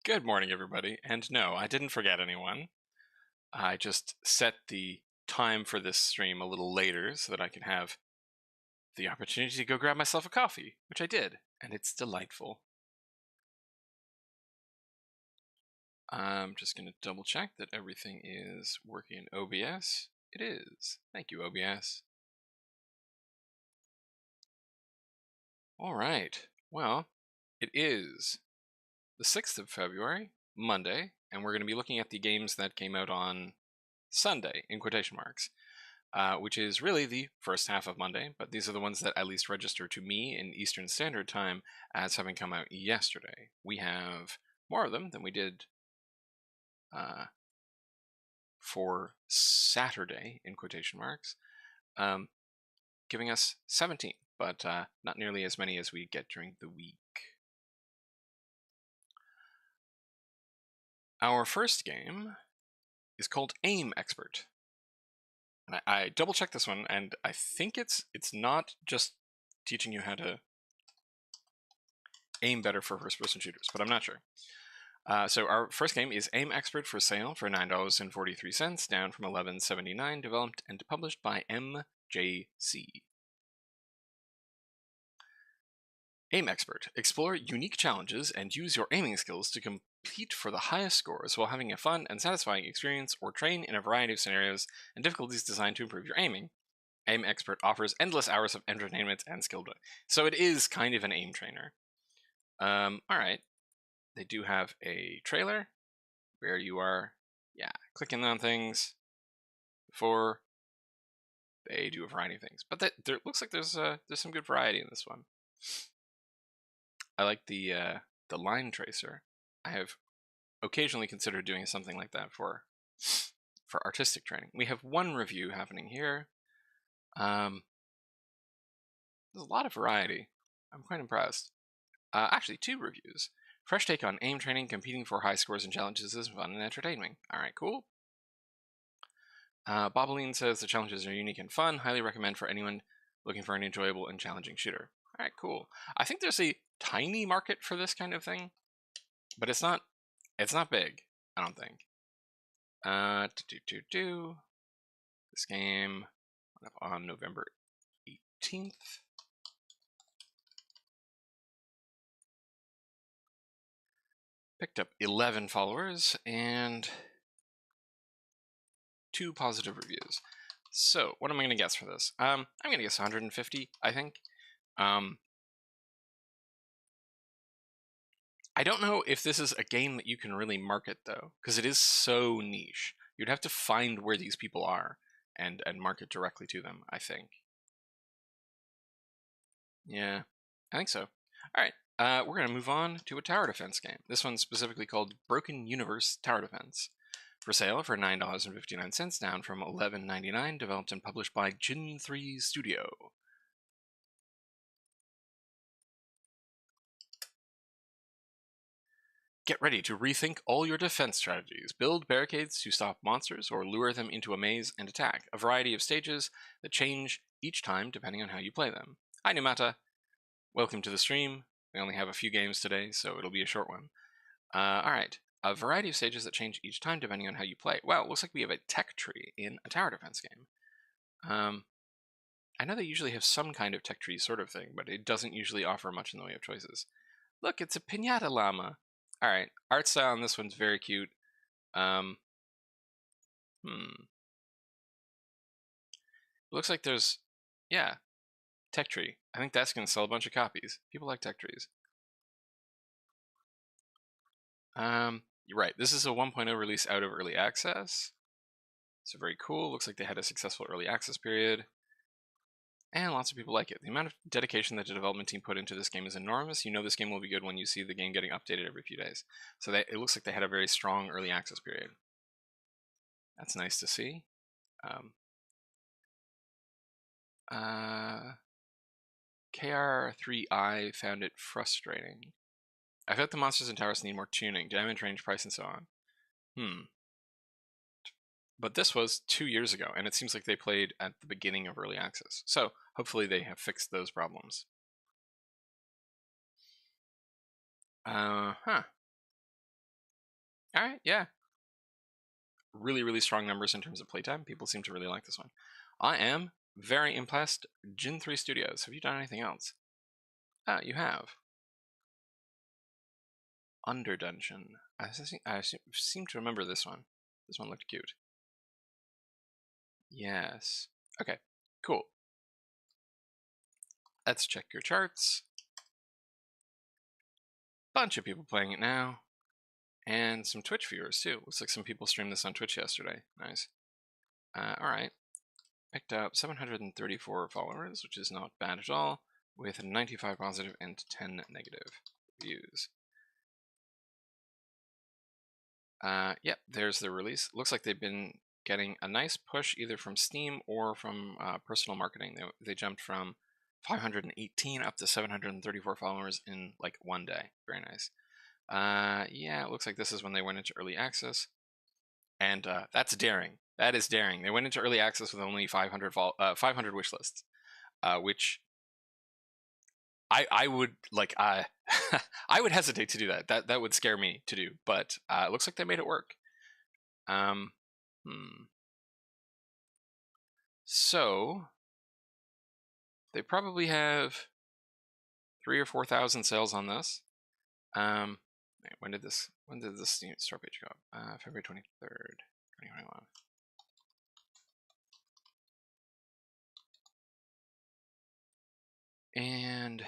Good morning, everybody. And no, I didn't forget anyone. I just set the time for this stream a little later so that I can have the opportunity to go grab myself a coffee, which I did, and it's delightful. I'm just going to double check that everything is working in OBS. It is. Thank you, OBS. All right. Well, it is the 6th of February, Monday, and we're going to be looking at the games that came out on Sunday, in quotation marks. Which is really the first half of Monday, but these are the ones that at least register to me in Eastern Standard Time as having come out yesterday. We have more of them than we did for Saturday, in quotation marks, giving us 17, but not nearly as many as we get during the week. Our first game is called Aim Expert. And I double-checked this one, and I think it's not just teaching you how to aim better for first-person shooters, but I'm not sure. So our first game is Aim Expert for sale for $9.43, down from $11.79, developed and published by MJC. Aim Expert. Explore unique challenges and use your aiming skills to compete for the highest scores while having a fun and satisfying experience, or train in a variety of scenarios and difficulties designed to improve your aiming. Aim Expert offers endless hours of entertainment and skill building. So it is kind of an aim trainer. Alright. They do have a trailer where you are, clicking on things before they do a variety of things. But there looks like there's some good variety in this one. I like the line tracer. I have occasionally considered doing something like that for artistic training. We have one review happening here. There's a lot of variety. I'm quite impressed. Actually, 2 reviews. Fresh take on aim training, competing for high scores and challenges is fun and entertaining. Alright, cool. Bobaline says the challenges are unique and fun. Highly recommend for anyone looking for an enjoyable and challenging shooter. Alright, cool. I think there's a tiny market for this kind of thing, but it's not big, I don't think. This game went up on November 18th. Picked up 11 followers and 2 positive reviews. So, what am I going to guess for this? I'm going to guess 150, I think. I don't know if this is a game that you can really market, though, because it is so niche. You'd have to find where these people are and market directly to them, I think. Yeah, I think so. Alright, we're going to move on to a tower defense game. This one's specifically called Broken Universe Tower Defense. For sale for $9.59, down from $11.99, developed and published by Jin 3 Studio. Get ready to rethink all your defense strategies. Build barricades to stop monsters or lure them into a maze and attack. A variety of stages that change each time depending on how you play them. Hi Numata, welcome to the stream. We only have a few games today, so it'll be a short one. Alright, a variety of stages that change each time depending on how you play. Wow, it looks like we have a tech tree in a tower defense game. I know they usually have some kind of tech tree sort of thing, but it doesn't usually offer much in the way of choices. Look, it's a piñata llama. Alright, art style on this one's very cute. Looks like there's, tech tree. I think that's going to sell a bunch of copies. People like tech trees. You're right, this is a 1.0 release out of early access. So very cool. Looks like they had a successful early access period. And lots of people like it. The amount of dedication that the development team put into this game is enormous. You know this game will be good when you see the game getting updated every few days. So it looks like they had a very strong early access period. That's nice to see. KR3I found it frustrating. I felt the monsters and towers need more tuning, damage, range, price, and so on. But this was 2 years ago, and it seems like they played at the beginning of early access. So hopefully they have fixed those problems. All right, yeah. Really, really strong numbers in terms of playtime. People seem to really like this one. I am very impressed. Jin 3 Studios, have you done anything else? Ah, you have. Under Dungeon. I seem to remember this one. This one looked cute. Yes. Okay, cool. Let's check your charts. Bunch of people playing it now. And some Twitch viewers too. Looks like some people streamed this on Twitch yesterday. Nice. Alright. Picked up 734 followers, which is not bad at all, with 95 positive and 10 negative views. Yep, there's the release. Looks like they've been getting a nice push either from Steam or from personal marketing. They jumped from 518 up to 734 followers in like one day. Very nice. Yeah, it looks like this is when they went into early access. And that's daring. That is daring. They went into early access with only 500 wish lists, which I would like. I would hesitate to do that. That would scare me to do. But it looks like they made it work. So they probably have 3,000 or 4,000 sales on this. When did this store page go up? February 23rd, 2021. And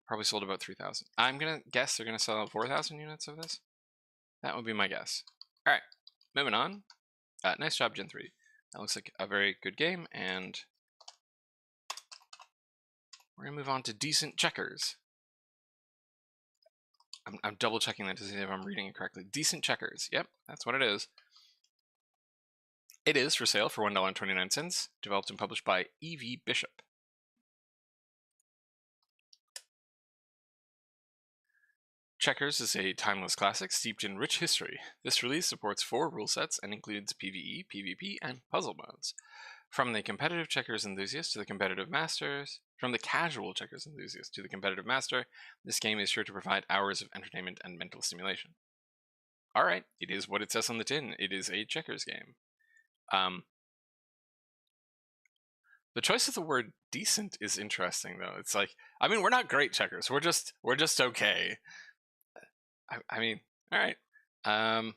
probably sold about 3,000. I'm gonna guess they're gonna sell 4,000 units of this. That would be my guess. All right, moving on. Nice job, Gen 3. That looks like a very good game, and we're gonna move on to Decent Checkers. I'm double checking that to see if I'm reading it correctly. Decent Checkers. Yep, that's what it is. It is for sale for $1.29, developed and published by E.V. Bishop. Checkers is a timeless classic steeped in rich history. This release supports 4 rule sets and includes PvE, PvP, and puzzle modes. From the competitive checkers enthusiast to the competitive masters, from the casual checkers enthusiast to the competitive master, this game is sure to provide hours of entertainment and mental stimulation. Alright, it is what it says on the tin. It is a checkers game. The choice of the word decent is interesting, though. It's like, I mean, we're not great checkers. We're just okay. I mean, all right. A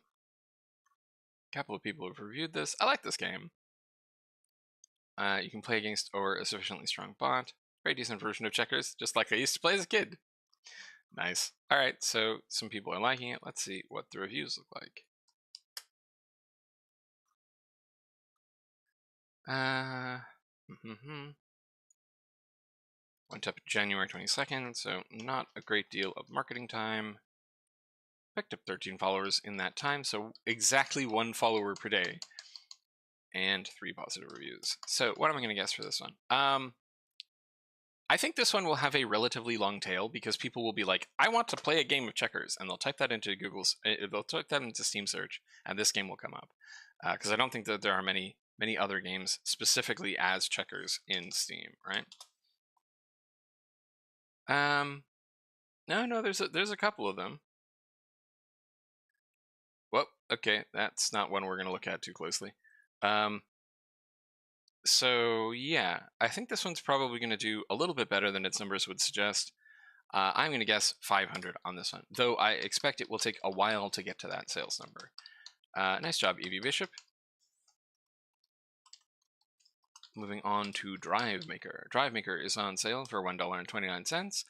couple of people have reviewed this. I like this game. You can play against or a sufficiently strong bot. Very decent version of checkers, just like I used to play as a kid. Nice. All right, so some people are liking it. Let's see what the reviews look like. Went up January 22nd, so not a great deal of marketing time. Picked up 13 followers in that time, so exactly 1 follower per day. And 3 positive reviews. So what am I going to guess for this one? I think this one will have a relatively long tail because people will be like, I want to play a game of checkers, and they'll type that into they'll type that into Steam search, and this game will come up. Because I don't think that there are many other games specifically as checkers in Steam, right? No, there's a couple of them. Well, okay, that's not one we're going to look at too closely. So yeah, I think this one's probably going to do a little bit better than its numbers would suggest. I'm going to guess 500 on this one, though I expect it will take a while to get to that sales number. Nice job, E.V. Bishop. Moving on to Drive Maker. Drive Maker is on sale for $1.29,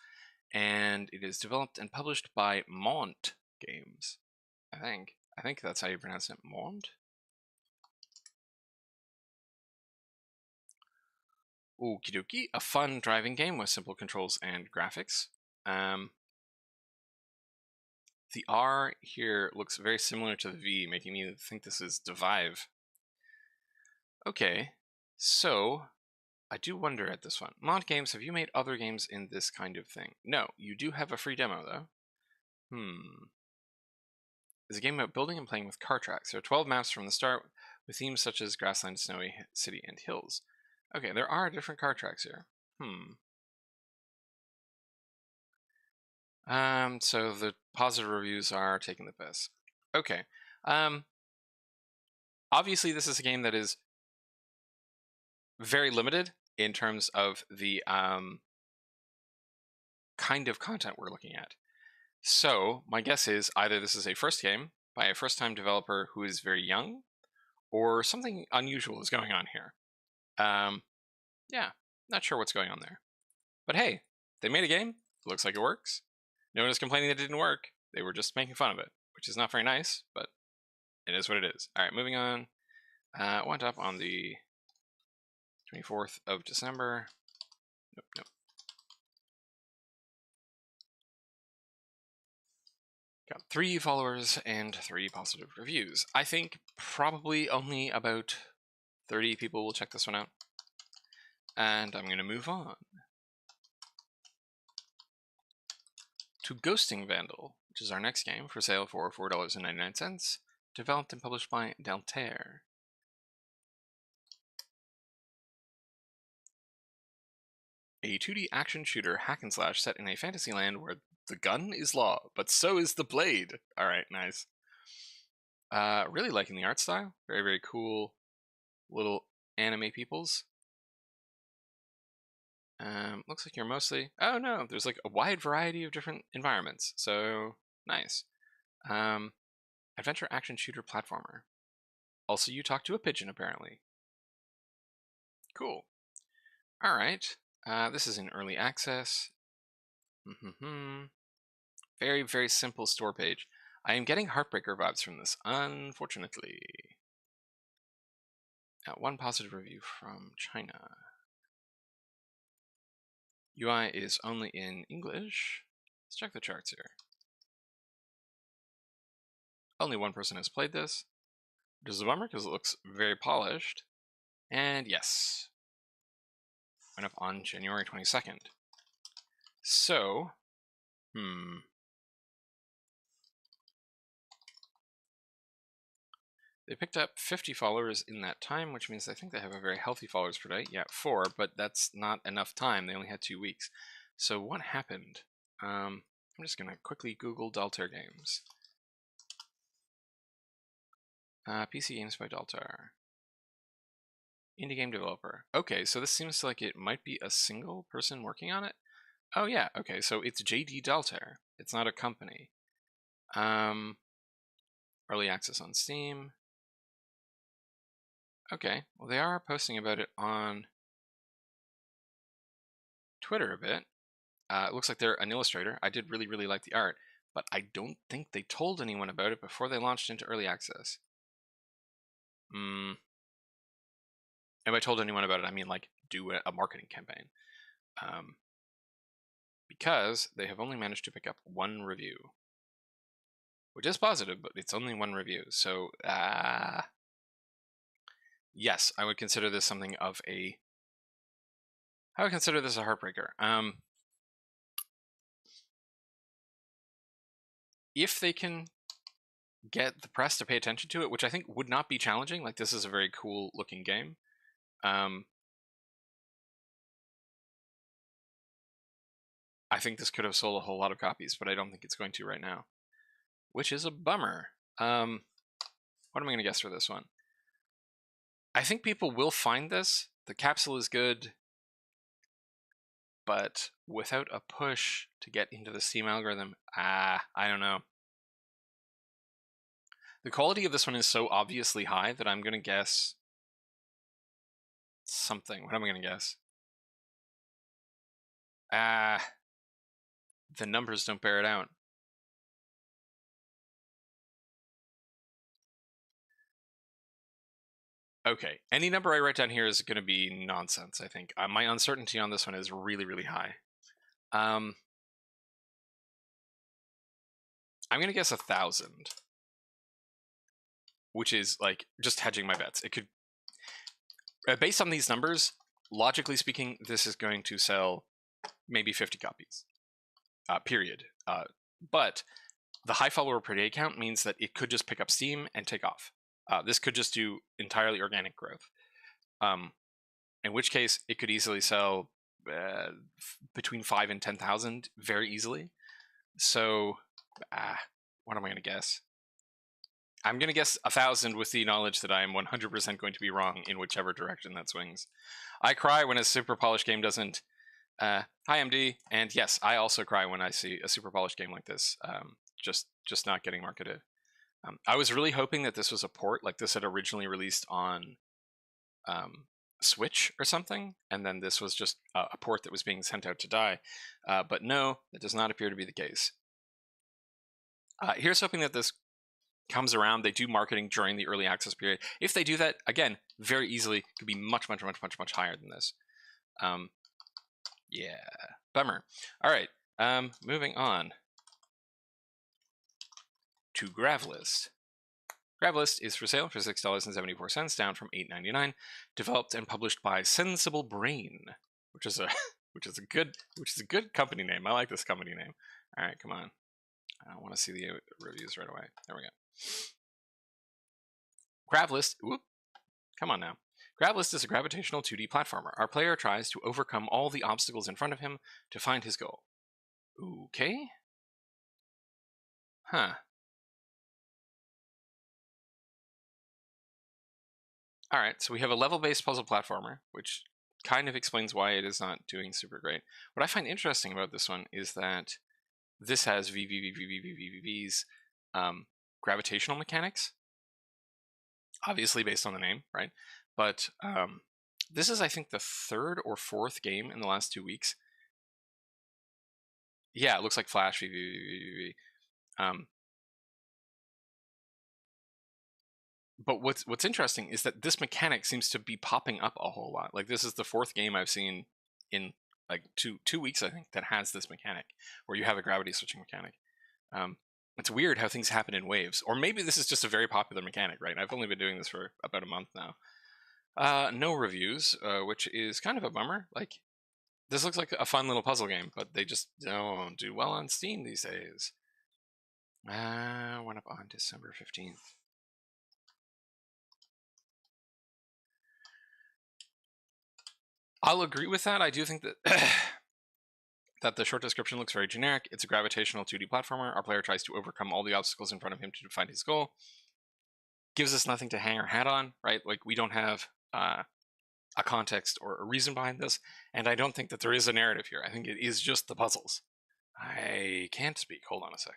and it is developed and published by Mont Games. I think that's how you pronounce it, Mont. Okie dokie, a fun driving game with simple controls and graphics. The R here looks very similar to the V, making me think this is Divive. Okay, so I do wonder at this one. Mod Games, have you made other games in this kind of thing? No, you do have a free demo though. It's a game about building and playing with car tracks. There are 12 maps from the start with themes such as grassland, snowy, city, and hills. Okay, there are different car tracks here. So the positive reviews are taking the piss. Okay. Obviously, this is a game that is very limited in terms of the kind of content we're looking at. So my guess is either this is a first game by a first-time developer who is very young, or something unusual is going on here. Yeah, not sure what's going on there. But hey, they made a game. It looks like it works. No one is complaining that it didn't work. They were just making fun of it, which is not very nice, but it is what it is. All right, moving on. Went up on the 24th of December. Nope. Got 3 followers and 3 positive reviews. I think probably only about 30 people will check this one out. And I'm going to move on to Ghosting Vandal, which is our next game, for sale for $4.99, developed and published by Daltair. A 2D action shooter hack and slash set in a fantasy land where the gun is law, but so is the blade. Alright, nice. Really liking the art style. Very, very cool little anime peoples. Looks like you're mostly... Oh no, there's like a wide variety of different environments, so nice. Adventure action shooter platformer. Also, you talk to a pigeon, apparently. Cool. Alright, this is in early access. Very, very simple store page. I am getting Heartbreaker vibes from this, unfortunately. 1 positive review from China. UI is only in English. Let's check the charts here. Only 1 person has played this, which is a bummer because it looks very polished. And yes, went up on January 22nd. So, they picked up 50 followers in that time, which means I think they have a very healthy followers per day. Yeah, 4, but that's not enough time. They only had 2 weeks. So what happened? I'm just going to quickly Google Daltair games. PC games by Daltair. Indie game developer. Okay, so this seems like it might be a single person working on it. Oh yeah, okay, so it's JD Daltair. It's not a company. Early access on Steam. Okay, well they are posting about it on Twitter a bit. It looks like they're an illustrator. I did really, really like the art, but I don't think they told anyone about it before they launched into early access. If I told anyone about it, I mean like do a marketing campaign. Because they have only managed to pick up 1 review, which is positive, but it's only 1 review. So, yes, I would consider this something of a... I would consider this a heartbreaker. If they can get the press to pay attention to it, which I think would not be challenging, like this is a very cool looking game. I think this could have sold a whole lot of copies, but I don't think it's going to right now, which is a bummer. What am I going to guess for this one? I think people will find this. The capsule is good, but without a push to get into the Steam algorithm, I don't know. The quality of this one is so obviously high that I'm going to guess something. What am I going to guess? The numbers don't bear it out. Okay, any number I write down here is going to be nonsense, I think. My uncertainty on this one is really, really high. I'm going to guess 1,000. Which is, like, just hedging my bets. It could... based on these numbers, logically speaking, this is going to sell maybe 50 copies. Period. But the high follower per day count means that it could just pick up steam and take off. This could just do entirely organic growth. In which case, it could easily sell between 5 and 10,000 very easily. So, what am I going to guess? I'm going to guess 1,000 with the knowledge that I am 100% going to be wrong in whichever direction that swings. I cry when a super polished game doesn't. Hi, MD. And yes, I also cry when I see a super polished game like this, just not getting marketed. I was really hoping that this was a port, like this had originally released on Switch or something, and then this was just a port that was being sent out to die. But no, that does not appear to be the case. Here's hoping that this comes around. They do marketing during the early access period. If they do that, again, very easily could be much higher than this. Yeah, bummer. All right, moving on to Gravlist. Gravlist is for sale for $6.74, down from $8.99. Developed and published by Sensible Brain, which is a good company name. I like this company name. All right, come on. I want to see the reviews right away. There we go. Gravlist. Whoop. Come on now. Gravlist is a gravitational 2D platformer. Our player tries to overcome all the obstacles in front of him to find his goal. Okay. Huh. All right, so we have a level-based puzzle platformer, which kind of explains why it is not doing super great. What I find interesting about this one is that this has VVVVVVVV's gravitational mechanics, obviously based on the name, right? But this is, I think, the third or fourth game in the last 2 weeks. Yeah, it looks like Flash VVVVVV. But what's interesting is that this mechanic seems to be popping up a whole lot. Like, this is the fourth game I've seen in like two weeks, I think, that has this mechanic where you have a gravity switching mechanic. It's weird how things happen in waves, or maybe this is just a very popular mechanic, right? I've only been doing this for about a month now. No reviews, which is kind of a bummer. Like, this looks like a fun little puzzle game, but they just don't do well on Steam these days. Went up on December 15th. I'll agree with that. I do think that that the short description looks very generic. It's a gravitational 2D platformer. Our player tries to overcome all the obstacles in front of him to find his goal. Gives us nothing to hang our hat on, right? Like, we don't have a context or a reason behind this, and I don't think that there is a narrative here. I think it is just the puzzles. I can't speak. Hold on a sec.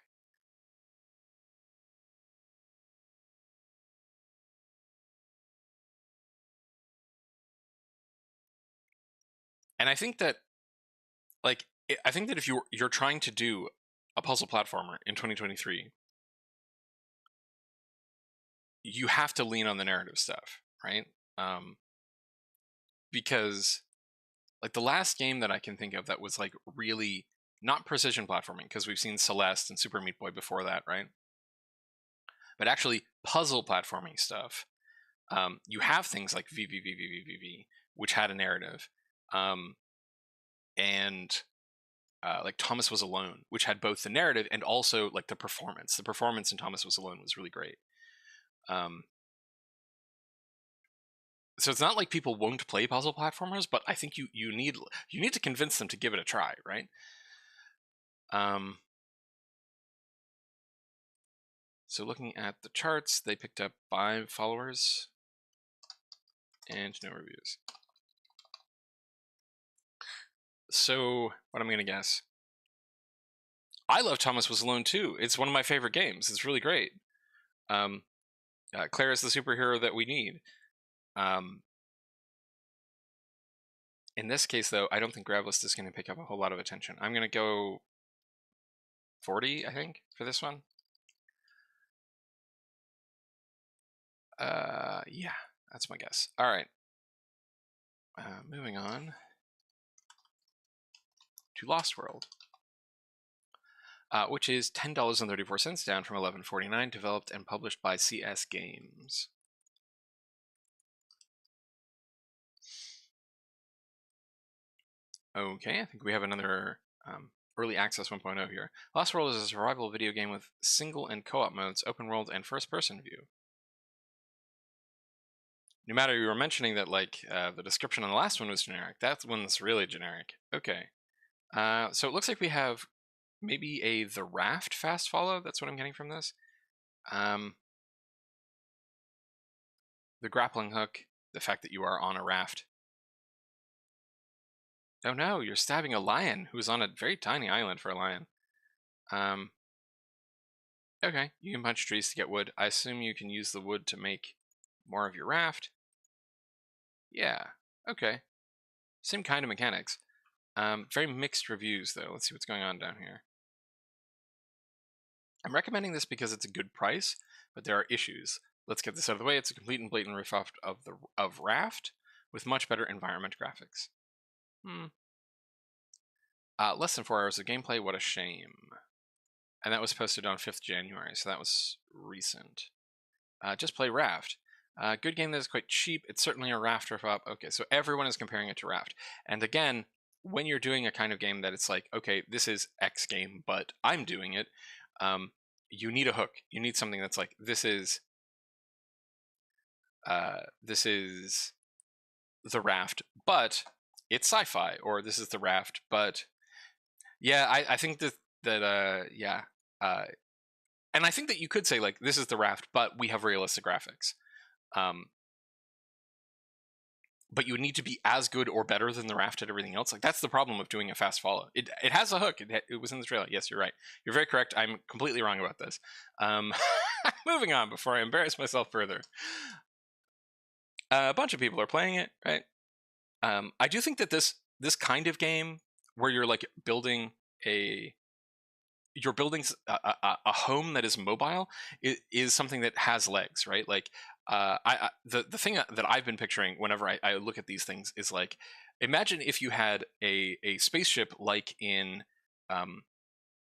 And I think that, like, I think that if you're trying to do a puzzle platformer in 2023, you have to lean on the narrative stuff, right? Because, like, the last game that I can think of that was like really not precision platforming, because we've seen Celeste and Super Meat Boy before that, right? But actually puzzle platforming stuff. You have things like VVVVVVV, which had a narrative, and like Thomas Was Alone, which had both the narrative and also like the performance. The performance in Thomas Was Alone was really great. So it's not like people won't play puzzle platformers, but I think you need to convince them to give it a try, right? So looking at the charts, they picked up 5 followers and no reviews. So what I'm gonna guess? I love Thomas Was Alone too. It's one of my favorite games. It's really great. Claire is the superhero that we need. In this case, though, I don't think Gravlist is going to pick up a whole lot of attention. I'm going to go 40, I think, for this one. Yeah, that's my guess. All right. Moving on to Lost World, which is $10.34, down from $11.49, developed and published by CS Games. Okay, I think we have another early access 1.0 here. Lost World is a survival video game with single and co-op modes, open world, and first-person view. No matter, you were mentioning that, like, the description on the last one was generic. That one's really generic. Okay. So it looks like we have maybe the Raft fast follow. That's what I'm getting from this. the grappling hook, the fact that you are on a raft. Oh no, you're stabbing a lion who's on a very tiny island for a lion. Okay, you can punch trees to get wood. I assume you can use the wood to make more of your raft. Yeah, okay. Same kind of mechanics. Very mixed reviews, though. Let's see what's going on down here. I'm recommending this because it's a good price, but there are issues. Let's get this out of the way. It's a complete and blatant ripoff of Raft with much better environment graphics. Less than 4 hours of gameplay. What a shame. And that was posted on 5th January, so that was recent. Just play Raft. Good game that is quite cheap. It's certainly a Raft ripoff. Okay, so everyone is comparing it to Raft. And again, when you're doing a kind of game that it's like, okay, this is X game, but I'm doing it, you need a hook. You need something that's like, this is the Raft, but it's sci-fi, or this is the Raft, but yeah, I think yeah. And I think that you could say, like, this is the Raft, but we have realistic graphics. But you would need to be as good or better than the Raft at everything else. Like, that's the problem of doing a fast follow. It has a hook. It was in the trailer. Yes, you're right. You're very correct. I'm completely wrong about this. Moving on before I embarrass myself further. A bunch of people are playing it, right? I do think that this kind of game where you're like building a home that is mobile is something that has legs, right? Like, the thing that I've been picturing whenever I look at these things is like, imagine if you had a spaceship like in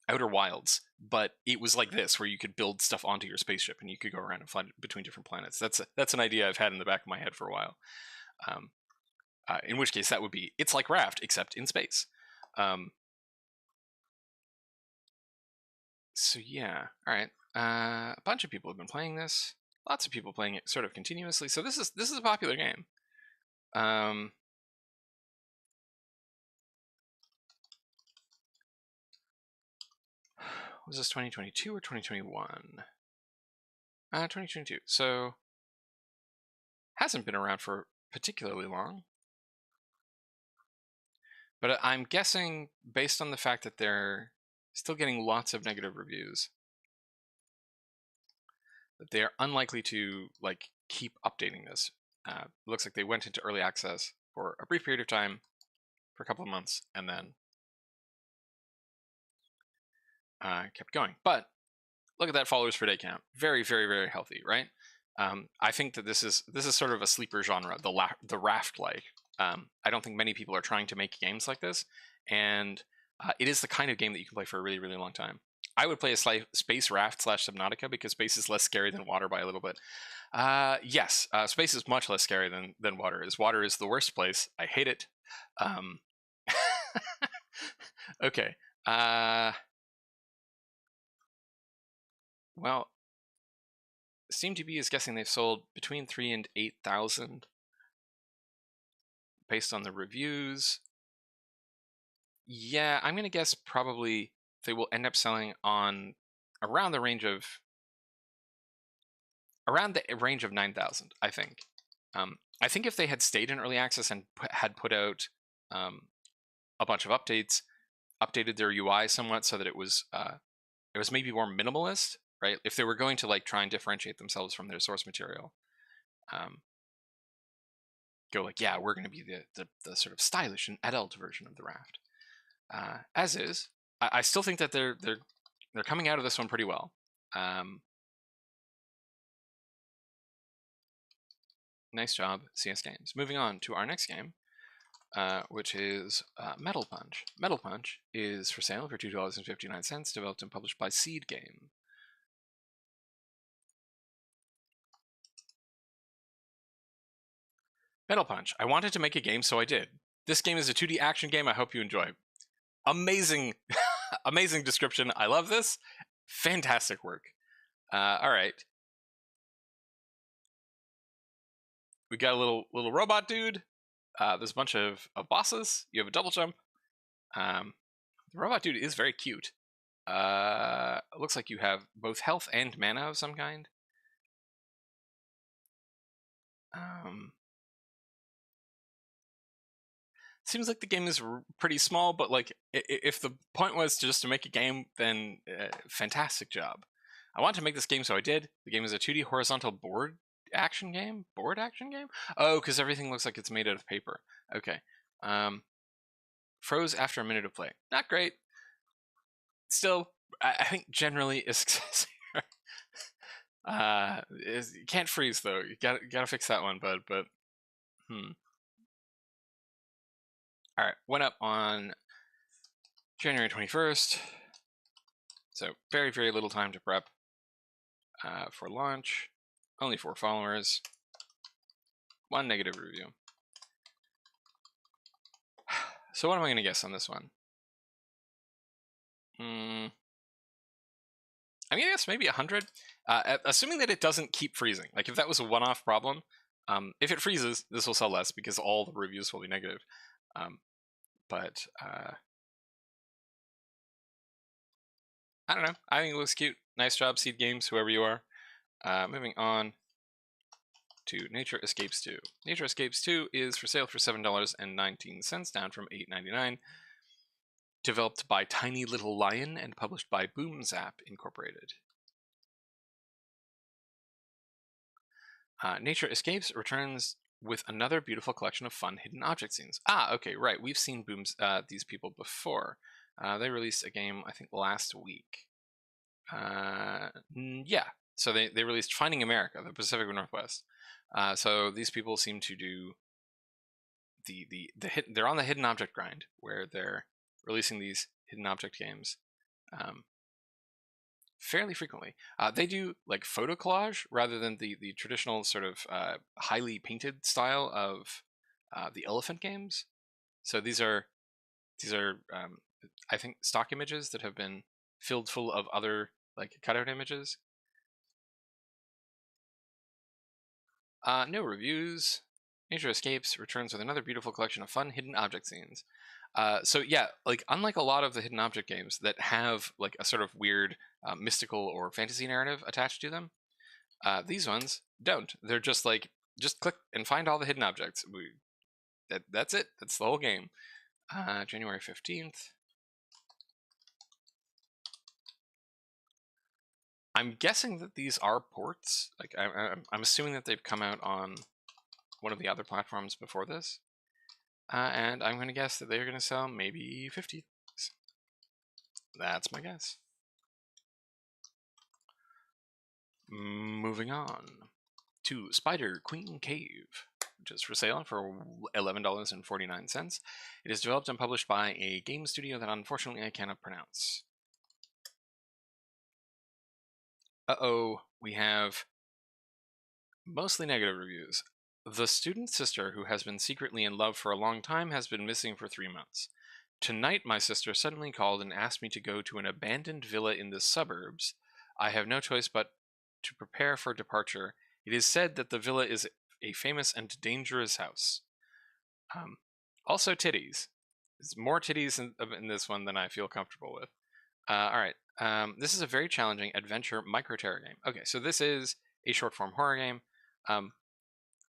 Outer Wilds, but it was like this, where you could build stuff onto your spaceship and you could go around and fly between different planets. That's an idea I've had in the back of my head for a while. In which case, that would be, it's like Raft except in space. So yeah, all right. A bunch of people have been playing this. Lots of people playing it sort of continuously. So this is a popular game. Was this 2022 or 2021? 2022. So hasn't been around for particularly long. But I'm guessing, based on the fact that they're still getting lots of negative reviews, that they are unlikely to like keep updating this. Looks like they went into early access for a brief period of time, for a couple of months, and then kept going. But look at that followers per day count. Very, very, very healthy, right? I think that this is sort of a sleeper genre, the Raft-like. I don't think many people are trying to make games like this, and it is the kind of game that you can play for a really, really long time. I would play a space Raft / Subnautica because space is less scary than water by a little bit. Yes, space is much less scary than water is. Water is the worst place. I hate it. Okay. Well, SteamDB is guessing they've sold between 3,000 and 8,000 based on the reviews. Yeah, I'm going to guess probably they will end up selling on around the range of 9,000, I think. I think if they had stayed in early access and had put out a bunch of updates, updated their UI somewhat so that it was maybe more minimalist, right? If they were going to like try and differentiate themselves from their source material, go like, yeah, we're going to be the sort of stylish and adult version of the Raft. As is, I still think that they're coming out of this one pretty well. Nice job, CS Games. Moving on to our next game, which is Metal Punch. Metal Punch is for sale for $2.59, developed and published by Seed Game. Metal Punch. I wanted to make a game, so I did. This game is a 2D action game I hope you enjoy. Amazing, amazing description. I love this. Fantastic work. All right. We got a little robot dude. There's a bunch of bosses. You have a double jump. The robot dude is very cute. It looks like you have both health and mana of some kind. Seems like the game is pretty small, but like if the point was just to make a game, then fantastic job. I wanted to make this game, so I did. The game is a 2D horizontal board action game. Oh, because everything looks like it's made out of paper. Okay. Froze after a minute of play. Not great. Still, I think generally a success. You can't freeze though. You gotta fix that one, bud. But All right, went up on January 21st. So very, very little time to prep for launch. Only 4 followers. 1 negative review. So what am I going to guess on this one? I'm going to guess maybe 100. Assuming that it doesn't keep freezing. Like if that was a one-off problem, if it freezes, this will sell less because all the reviews will be negative. But I don't know. I think it looks cute. Nice job, Seed Games, whoever you are. Moving on to Nature Escapes 2. Nature Escapes 2 is for sale for $7.19, down from $8.99. Developed by Tiny Little Lion and published by Boomzap Incorporated. Nature Escapes returns with another beautiful collection of fun hidden object scenes. Okay, right. We've seen these people before. They released a game, I think, last week. Yeah. So they released Finding America, the Pacific Northwest. So these people seem to do they're on the hidden object grind, where they're releasing these hidden object games fairly frequently. They do like photo collage rather than the traditional sort of highly painted style of the elephant games. So these are I think stock images that have been filled full of other like cutout images. No reviews. Nature Escapes returns with another beautiful collection of fun hidden object scenes. So yeah, like unlike a lot of the hidden object games that have like a sort of weird mystical or fantasy narrative attached to them, these ones don't. They're just like, just click and find all the hidden objects. That's it. That's the whole game. January 15th. I'm guessing that these are ports. Like I'm assuming that they've come out on one of the other platforms before this. And I'm going to guess that they're going to sell maybe 50. That's my guess. Moving on to Spider Queen Cave, which is for sale for $11.49. It is developed and published by a game studio that unfortunately I cannot pronounce. We have mostly negative reviews. The student sister who has been secretly in love for a long time has been missing for 3 months. Tonight my sister suddenly called and asked me to go to an abandoned villa in the suburbs. I have no choice but to prepare for departure. It is said that the villa is a famous and dangerous house. Also titties. There's more titties in this one than I feel comfortable with. Alright, this is a very challenging adventure micro-terror game. Okay, so this is a short-form horror game.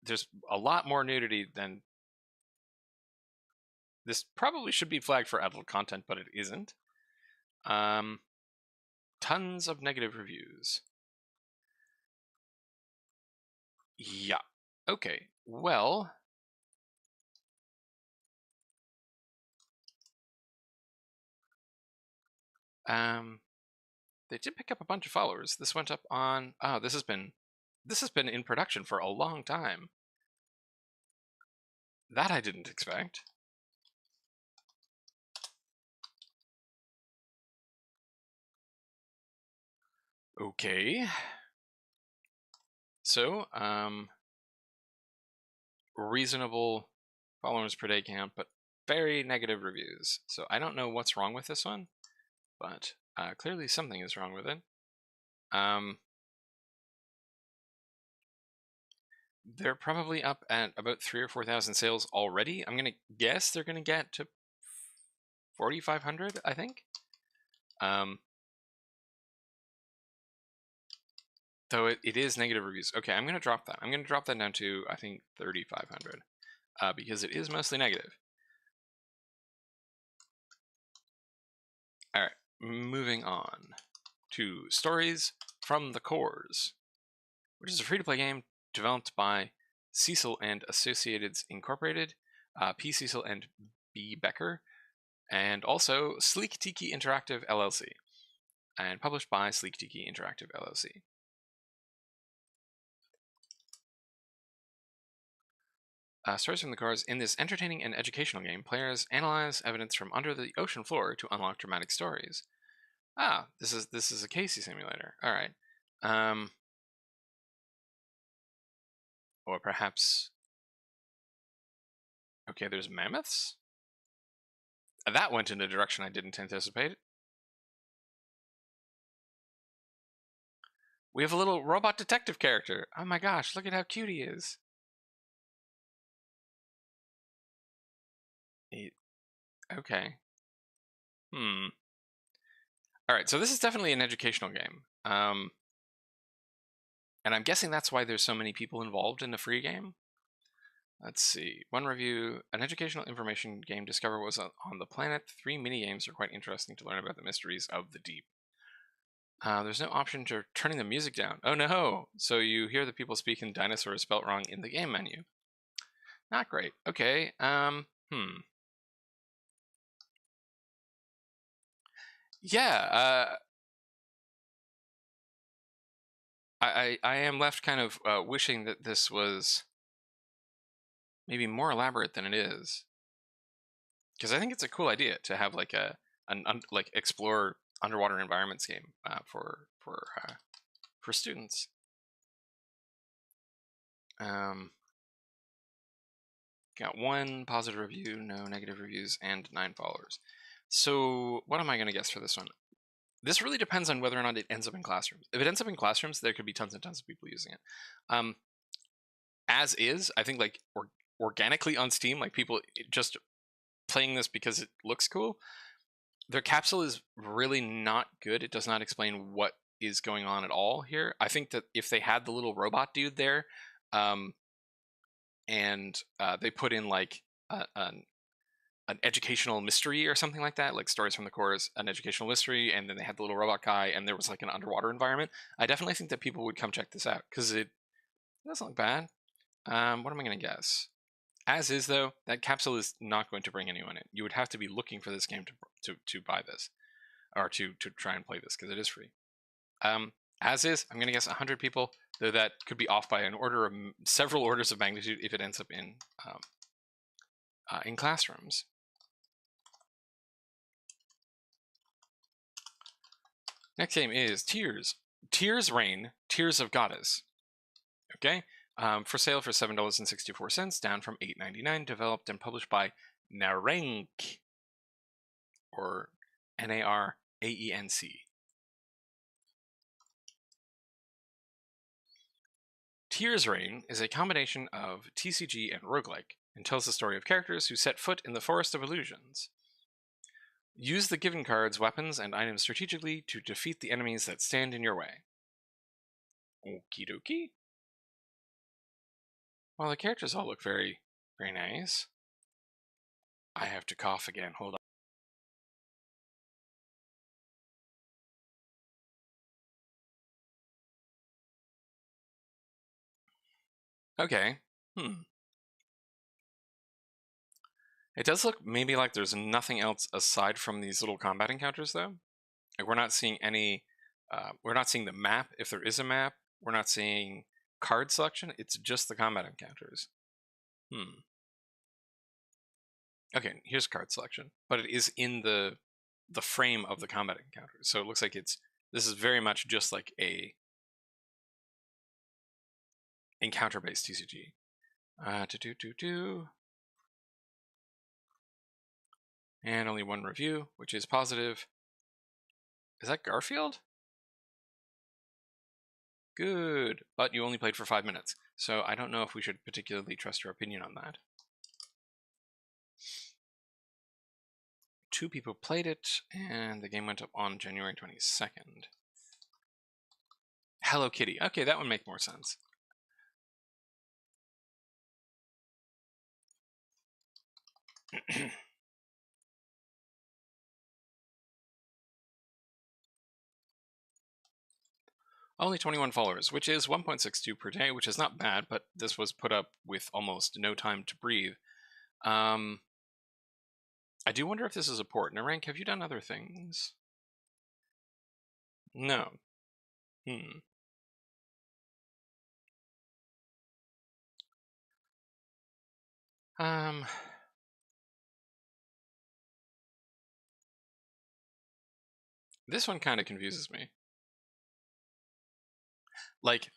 There's a lot more nudity than... This probably should be flagged for adult content, but it isn't. Tons of negative reviews. Yeah. Okay, well... they did pick up a bunch of followers. This went up on... Oh, this has been in production for a long time. That I didn't expect. Okay. So, reasonable followers per day count, but very negative reviews. So I don't know what's wrong with this one, but clearly something is wrong with it. They're probably up at about 3,000 or 4,000 sales already. I'm gonna guess they're gonna get to 4,500, I think. Though it is negative reviews. Okay, I'm going to drop that. I'm going to drop that down to, I think, 3,500. Because it is mostly negative. Alright, moving on to Stories from the Cores, which is a free-to-play game developed by Cecil and Associates Incorporated, P. Cecil and B. Becker, and also Sleek Tiki Interactive LLC, and published by Sleek Tiki Interactive LLC. Stories from the Cores. In this entertaining and educational game, players analyze evidence from under the ocean floor to unlock dramatic stories. Ah, this is a Casey simulator. All right. Or perhaps. Okay, there's mammoths. That went in a direction I didn't anticipate. We have a little robot detective character. Oh my gosh, look at how cute he is. Okay. All right, so this is definitely an educational game. And I'm guessing that's why there's so many people involved in the free game. Let's see. One review. An educational information game discovered was on the planet. 3 mini-games are quite interesting to learn about the mysteries of the deep. There's no option to turning the music down. Oh no! So you hear the people speak in dinosaurs spelt wrong in the game menu. Not great. Okay. Yeah. I am left kind of wishing that this was maybe more elaborate than it is, because I think it's a cool idea to have like like explore underwater environments game for students. Got 1 positive review, no negative reviews, and 9 followers. So what am I going to guess for this one? This really depends on whether or not it ends up in classrooms. If it ends up in classrooms, there could be tons and tons of people using it. As is, I think like organically on Steam, like people just playing this because it looks cool. Their capsule is really not good. It does not explain what is going on at all here. I think that if they had the little robot dude there, and they put in like an educational mystery or something like that, like Stories from the Cores, an educational mystery, and then they had the little robot guy, and there was like an underwater environment, I definitely think that people would come check this out, because it doesn't look bad. What am I going to guess? As is, though, that capsule is not going to bring anyone in. You would have to be looking for this game to buy this, or to try and play this, because it is free. As is, I'm going to guess 100 people, though that could be off by an order of several orders of magnitude if it ends up in classrooms. Next game is Tears. Tears Rain, Tears of Goddess. Okay, for sale for $7.64, down from $8.99. Developed and published by Narenc, or N-A-R-A-E-N-C. Tears Rain is a combination of TCG and roguelike, and tells the story of characters who set foot in the Forest of Illusions. Use the given cards, weapons, and items strategically to defeat the enemies that stand in your way. Okie dokie. Well, the characters all look very, very nice. I have to cough again. Hold on. Okay. It does look maybe like there's nothing else aside from these little combat encounters, though. Like, we're not seeing any. We're not seeing the map, if there is a map. We're not seeing card selection. It's just the combat encounters. Okay, here's card selection, but it is in the frame of the combat encounters. So it looks like this is very much just like a encounter-based TCG. And only 1 review, which is positive. Is that Garfield? Good, but you only played for 5 minutes, so I don't know if we should particularly trust your opinion on that. 2 people played it, and the game went up on January 22nd. Hello Kitty. Okay, that would make more sense. Only 21 followers, which is 1.62 per day, which is not bad, but this was put up with almost no time to breathe. I do wonder if this is a port. Narank, have you done other things? No. Um, this one kind of confuses me. Like,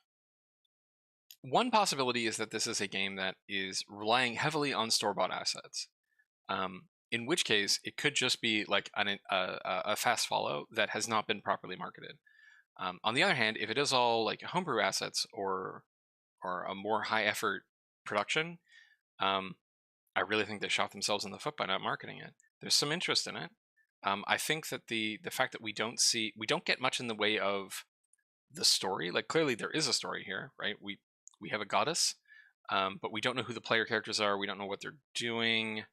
one possibility is that this is a game that is relying heavily on store-bought assets. In which case, it could just be like a fast follow that has not been properly marketed. On the other hand, if it is all like homebrew assets or a more high-effort production, I really think they shot themselves in the foot by not marketing it. There's some interest in it. I think that the fact that we don't get much in the way of the story. Like clearly there is a story here, right? We have a goddess, but we don't know who the player characters are. We don't know what they're doing.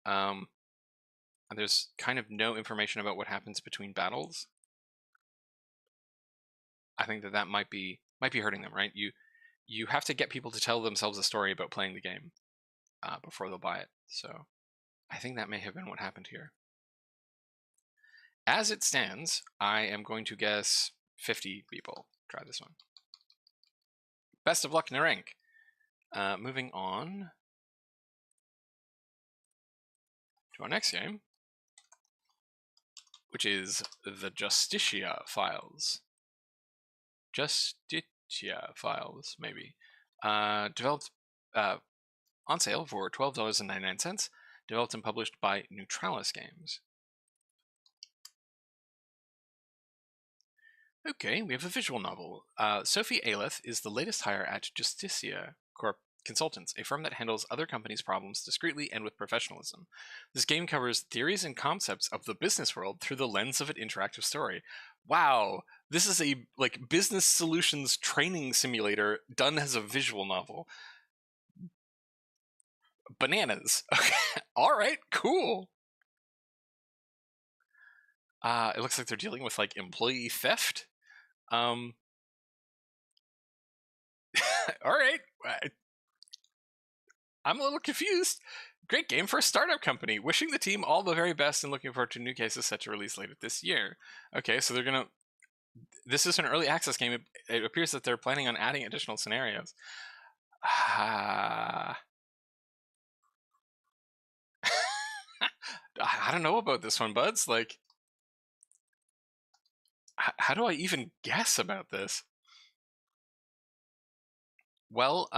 And there's kind of no information about what happens between battles. I think that might be hurting them, right? You have to get people to tell themselves a story about playing the game before they'll buy it. So I think that may have been what happened here. As it stands, I am going to guess 50 people try this one. Best of luck, Narank. Moving on to our next game, which is the Justitia Files. Justitia Files, maybe. Developed on sale for $12.99. Developed and published by Neutralis Games. Okay, we have a visual novel. Sophie Aelith is the latest hire at Justitia Corp Consultants, a firm that handles other companies' problems discreetly and with professionalism. This game covers theories and concepts of the business world through the lens of an interactive story. Wow, this is a like business solutions training simulator done as a visual novel. Bananas. Okay, all right, cool. It looks like they're dealing with like employee theft. All right. I'm a little confused. Great game for a startup company. Wishing the team all the very best and looking forward to new cases set to release later this year. Okay, so they're gonna. This is an early access game. It appears that they're planning on adding additional scenarios. I don't know about this one, buds. Like, how do I even guess about this? Well,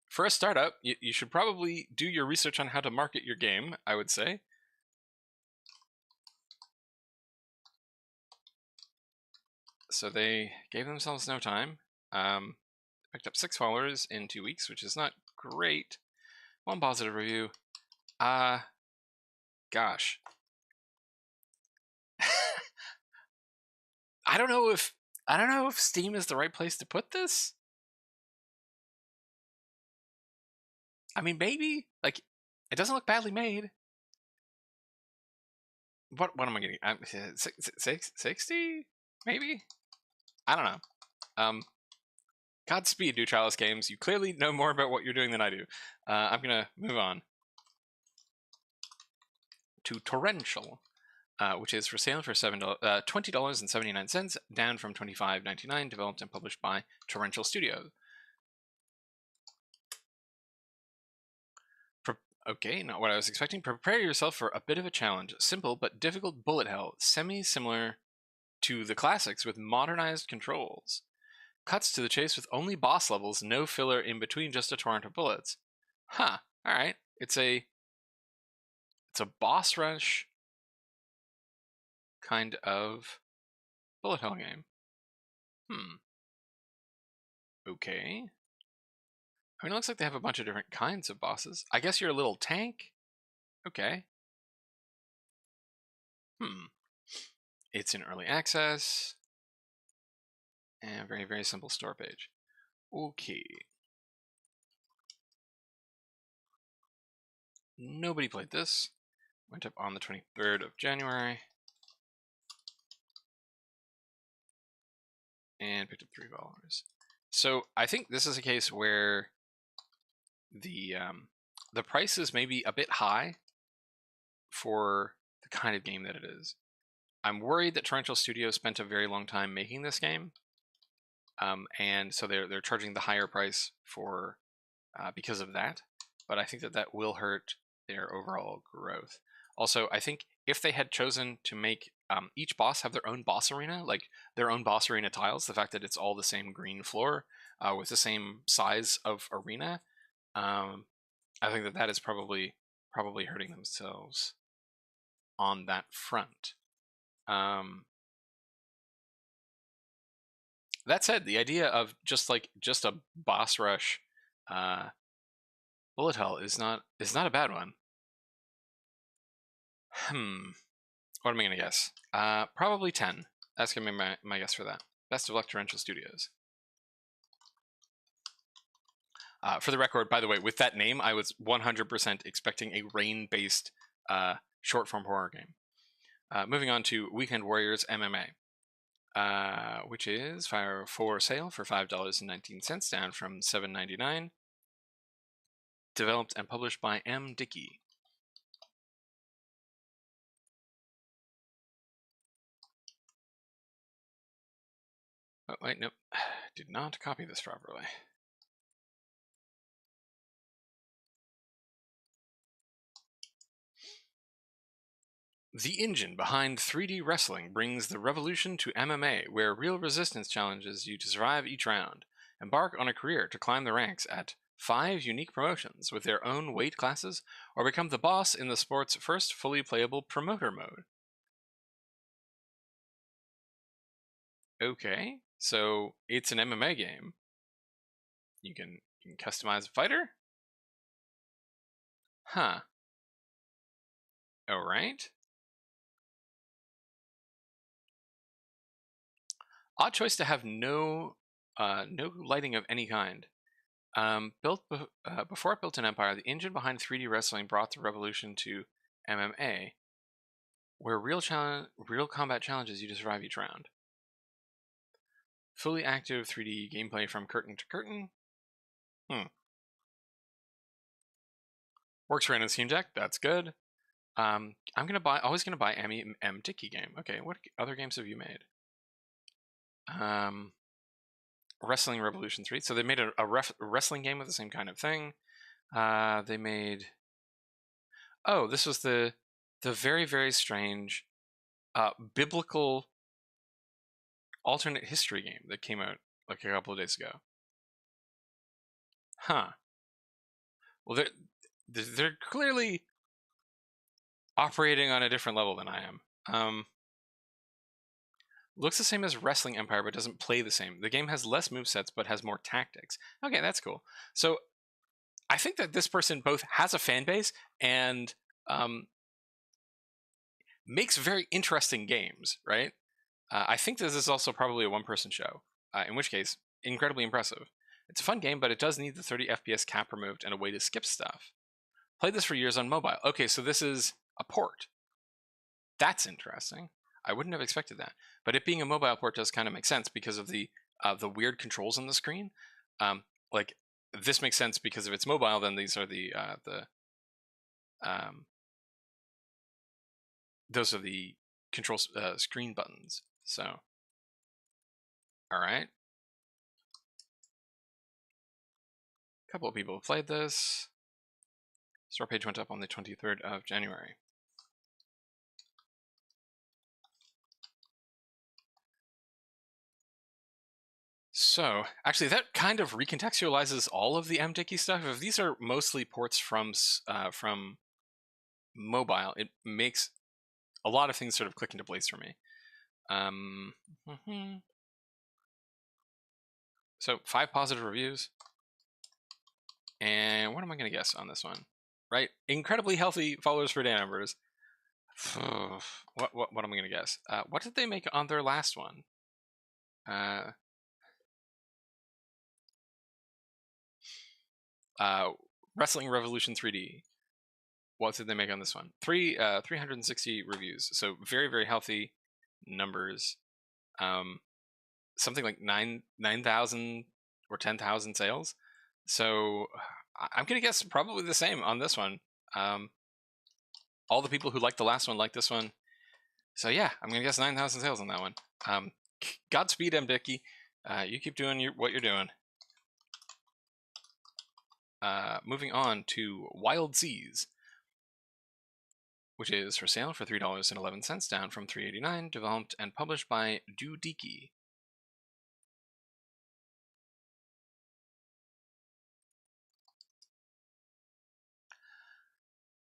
for a startup, you should probably do your research on how to market your game, I would say. So they gave themselves no time. Picked up 6 followers in 2 weeks, which is not great. 1 positive review. Gosh. I don't know if Steam is the right place to put this. I mean, maybe. Like, it doesn't look badly made. What am I getting? 60? Maybe? I don't know. Godspeed, Neutralis Games. You clearly know more about what you're doing than I do. I'm gonna move on to Torrential, which is for sale for $20.79, down from $25.99. Developed and published by Torrential Studios. Okay, not what I was expecting. Prepare yourself for a bit of a challenge. Simple but difficult bullet hell, semi-similar to the classics with modernized controls. Cuts to the chase with only boss levels, no filler in between, just a torrent of bullets. Huh, alright. It's a boss rush kind of bullet hell game. Okay. I mean, it looks like they have a bunch of different kinds of bosses. I guess you're a little tank? Okay. It's in early access. And very, very simple store page. Okay. Nobody played this. Went up on the 23rd of January. And picked up $3. So I think this is a case where the price is maybe a bit high for the kind of game that it is. I'm worried that Torrential Studios spent a very long time making this game, and so they're charging the higher price for because of that. But I think that will hurt their overall growth. Also, I think if they had chosen to make each boss have their own boss arena, like their own boss arena tiles, the fact that it's all the same green floor with the same size of arena, I think that is probably hurting themselves on that front. That said, the idea of just a boss rush bullet hell is not a bad one. What am I gonna guess? Probably 10. That's gonna be my guess for that. Best of luck, Torrential Studios. For the record, by the way, with that name, I was 100% expecting a rain-based short-form horror game. Moving on to Weekend Warriors MMA, which is for sale for $5.19, down from $7.99. Developed and published by M. Dickey. Oh, wait, nope. Did not copy this properly. The engine behind 3D wrestling brings the revolution to MMA, where real resistance challenges you to survive each round. Embark on a career to climb the ranks at 5 unique promotions with their own weight classes, or become the boss in the sport's first fully playable promoter mode. Okay, so it's an MMA game. You can customize a fighter? Huh. Alright. Odd choice to have no lighting of any kind. Before it built an empire, the engine behind 3D wrestling brought the revolution to MMA, where real combat challenges you to survive each round. Fully active 3D gameplay from curtain to curtain. Works right on Steam Deck. That's good. I'm always gonna buy M. Dickey game. Okay, what other games have you made? Wrestling Revolution 3. So they made a wrestling game with the same kind of thing. They made... Oh, this was the very, very strange biblical alternate history game that came out like a couple of days ago. Huh. Well, they're clearly operating on a different level than I am. Looks the same as Wrestling Empire, but doesn't play the same. The game has less movesets, but has more tactics. Okay, that's cool. So I think that this person both has a fan base and makes very interesting games, right? I think this is also probably a one-person show, in which case, incredibly impressive. It's a fun game, but it does need the 30 FPS cap removed and a way to skip stuff. Played this for years on mobile. Okay, so this is a port. That's interesting. I wouldn't have expected that. But it being a mobile port does kind of make sense because of the weird controls on the screen. Like, this makes sense because if it's mobile, then these are those are the control screen buttons. So, all right. A couple of people have played this. Store page went up on the 23rd of January. So, actually, that kind of recontextualizes all of the M. Dickey stuff. If these are mostly ports from mobile, it makes a lot of things sort of click into place for me. So 5 positive reviews. And what am I going to guess on this one? Right? Incredibly healthy followers for day numbers. What am I going to guess? What did they make on their last one? Wrestling Revolution 3D. What did they make on this one? 360 reviews. So very, very healthy numbers. Something like 9,000 or 10,000 sales. So I'm gonna guess probably the same on this one. All the people who liked the last one like this one. So yeah, I'm gonna guess 9,000 sales on that one. Godspeed, MDickie. You keep doing what you're doing. Moving on to Wild Seas, which is for sale for $3.11, down from $3.89, developed and published by Dudiki.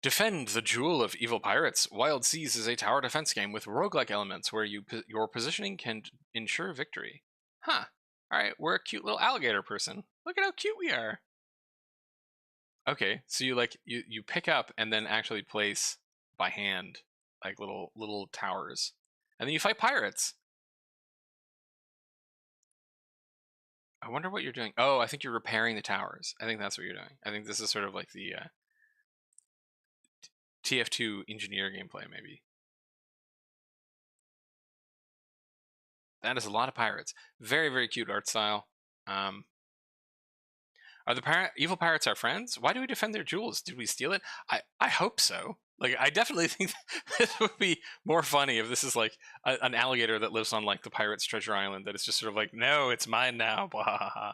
Defend the Jewel of Evil Pirates. Wild Seas is a tower defense game with roguelike elements where your positioning can ensure victory. Huh. Alright, we're a cute little alligator person. Look at how cute we are. Okay, so you pick up and then actually place by hand like little towers. And then you fight pirates. I wonder what you're doing. Oh, I think you're repairing the towers. I think that's what you're doing. I think this is sort of like the TF2 engineer gameplay, maybe. That is a lot of pirates. Very, very cute art style. Are the evil pirates our friends? Why do we defend their jewels? Did we steal it? I hope so. Like, I definitely think this would be more funny if this is like an alligator that lives on like the pirates' treasure island that is just sort of like, no, it's mine now. Blah.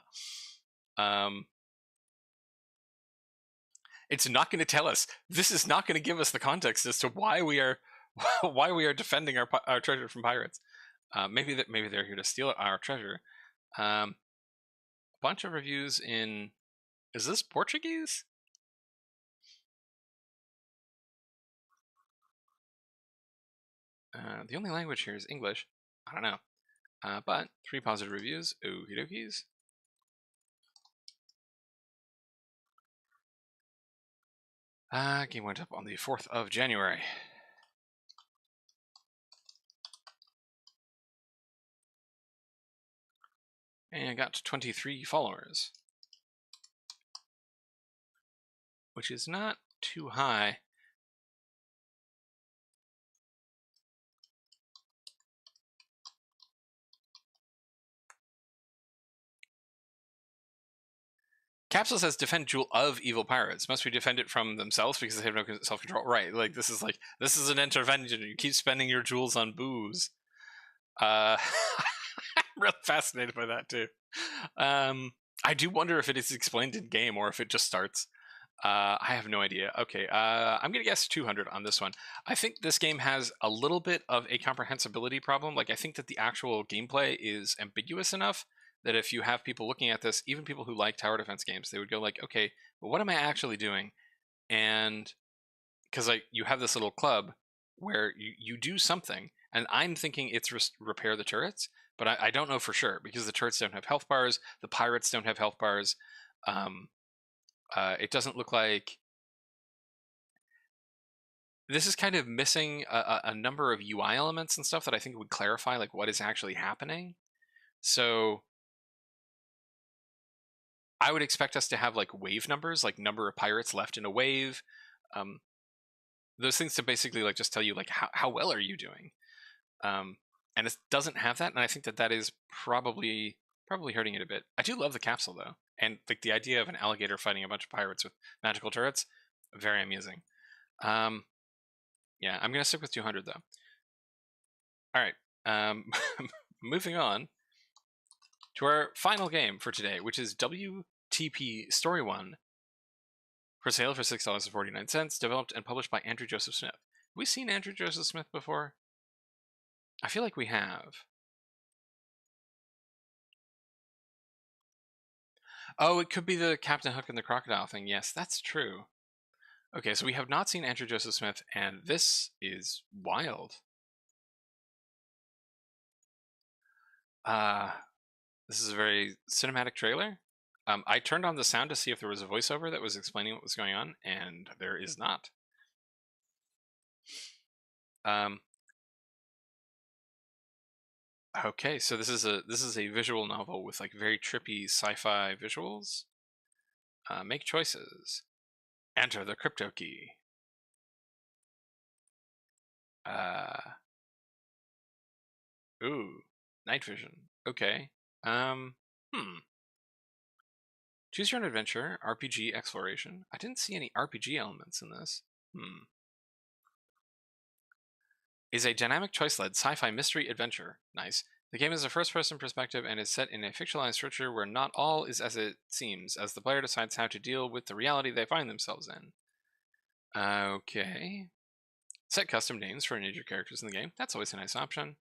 It's not going to tell us. This is not going to give us the context as to why we are defending our treasure from pirates. Maybe they're here to steal our treasure. A bunch of reviews in. Is this Portuguese? The only language here is English. I don't know. But 3 positive reviews. Okie dokies. Game went up on the 4th of January. And got 23 followers, which is not too high. Capsule says defend jewel of evil pirates. Must we defend it from themselves because they have no self-control? Right, like this is an intervention. You keep spending your jewels on booze. I'm really fascinated by that too. I do wonder if it is explained in game or if it just starts. I have no idea. Okay, I'm gonna guess 200 on this one. I think this game has a little bit of a comprehensibility problem. Like, I think that the actual gameplay is ambiguous enough that if you have people looking at this, even people who like tower defense games, they would go like, okay, but what am I actually doing? And because like you have this little club where you do something, and I'm thinking it's repair the turrets, but I don't know for sure because the turrets don't have health bars, the pirates don't have health bars. It doesn't look like this is kind of missing a number of UI elements and stuff that I think would clarify like what is actually happening. So I would expect us to have like wave numbers, like number of pirates left in a wave. Those things to basically like just tell you like how well are you doing. And it doesn't have that, and I think that is probably hurting it a bit. I do love the capsule though, and like the idea of an alligator fighting a bunch of pirates with magical turrets, very amusing. Yeah, I'm gonna stick with 200 though. All right, moving on to our final game for today, which is WTP Story 1, for sale for $6.49, developed and published by Andrew Joseph Smith. Have we seen Andrew Joseph Smith before? I feel like we have. Oh, it could be the Captain Hook and the Crocodile thing. Yes, that's true. Okay, so we have not seen Andrew Joseph Smith, and this is wild. This is a very cinematic trailer. I turned on the sound to see if there was a voiceover that was explaining what was going on, and there is not. Okay, so this is a visual novel with like very trippy sci-fi visuals. Make choices. Enter the crypto key. Ooh, night vision. Okay. Choose your own adventure, RPG exploration. I didn't see any RPG elements in this. Is a dynamic choice-led sci-fi mystery adventure. Nice. The game is a first-person perspective and is set in a fictionalized future where not all is as it seems, as the player decides how to deal with the reality they find themselves in. Okay. Set custom names for any of your characters in the game. That's always a nice option.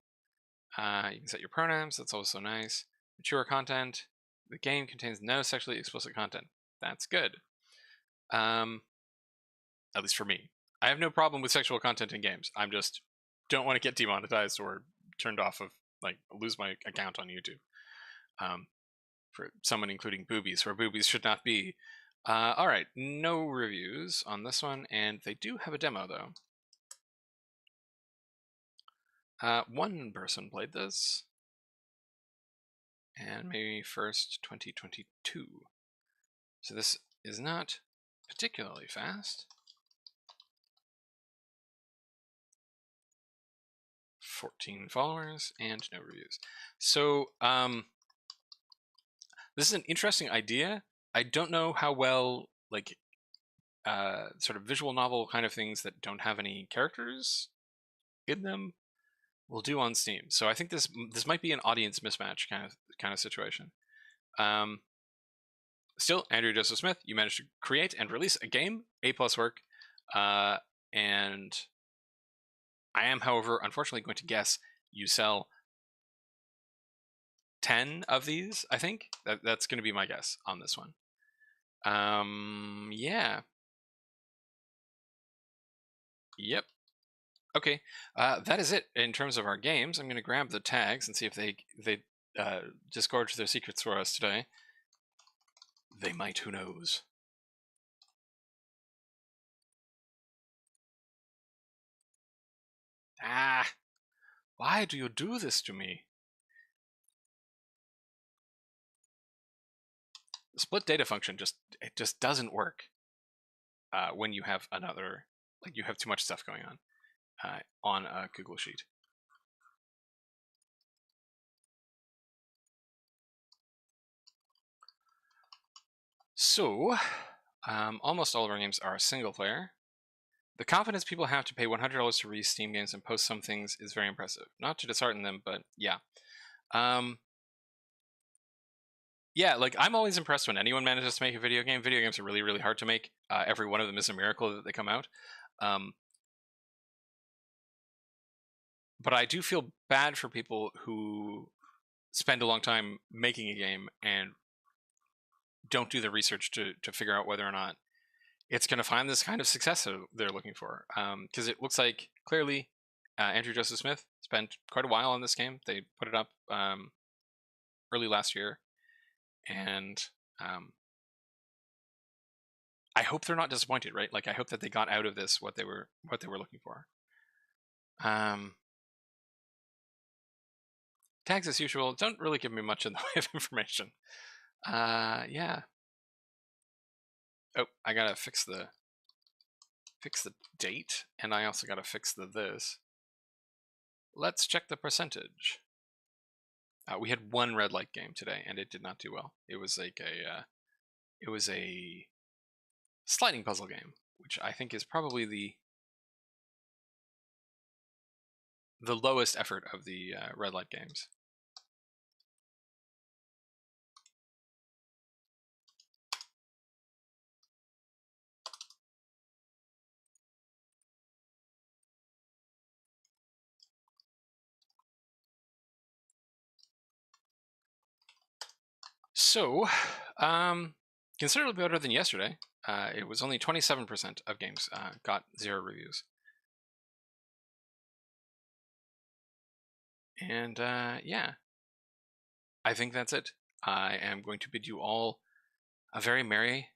You can set your pronouns. That's also nice. Mature content. The game contains no sexually explicit content. That's good. At least for me. I have no problem with sexual content in games. I'm just don't want to get demonetized or turned off of, like, lose my account on YouTube. For someone including boobies, where boobies should not be. All right, no reviews on this one, and they do have a demo though. One person played this, and May 1st, 2022. So this is not particularly fast. 14 followers and no reviews. So this is an interesting idea. I don't know how well, like, sort of visual novel kind of things that don't have any characters in them will do on Steam. So I think this might be an audience mismatch kind of situation. Still, Andrew Joseph Smith, you managed to create and release a game, A+ work, and I am, however, unfortunately going to guess you sell 10 of these. I think that's going to be my guess on this one. Yeah. Yep. Okay. That is it in terms of our games. I'm going to grab the tags and see if they disgorge their secrets for us today. They might. Who knows? Ah, why do you do this to me? The split data function just doesn't work when you have another, like, you have too much stuff going on a Google Sheet. So, almost all of our games are single player. The confidence people have to pay $100 to release Steam games and post some things is very impressive. Not to dishearten them, but yeah. Yeah, like, I'm always impressed when anyone manages to make a video game. Video games are really, really hard to make. Every one of them is a miracle that they come out. But I do feel bad for people who spend a long time making a game and don't do the research to figure out whether or not it's going to find this kind of success that they're looking for. Because it looks like, clearly, Andrew Joseph Smith spent quite a while on this game. They put it up early last year, and I hope they're not disappointed, right? Like, I hope that they got out of this what they were looking for. Tags, as usual, don't really give me much in the way of information. Yeah. Oh, I gotta fix the date, and I also gotta fix the Let's check the percentage. We had one red light game today, and it did not do well. It was like a sliding puzzle game, which I think is probably the lowest effort of the red light games. So, considerably better than yesterday. It was only 27% of games got 0 reviews. And yeah, I think that's it. I am going to bid you all a very merry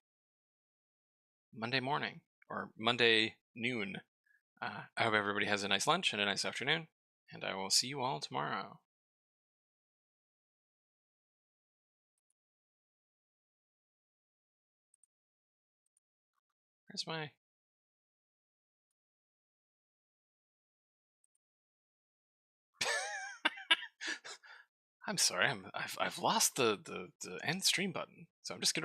Monday morning, or Monday noon. I hope everybody has a nice lunch and a nice afternoon, and I will see you all tomorrow. Where's my... I'm sorry, I've lost the end stream button, so I'm just gonna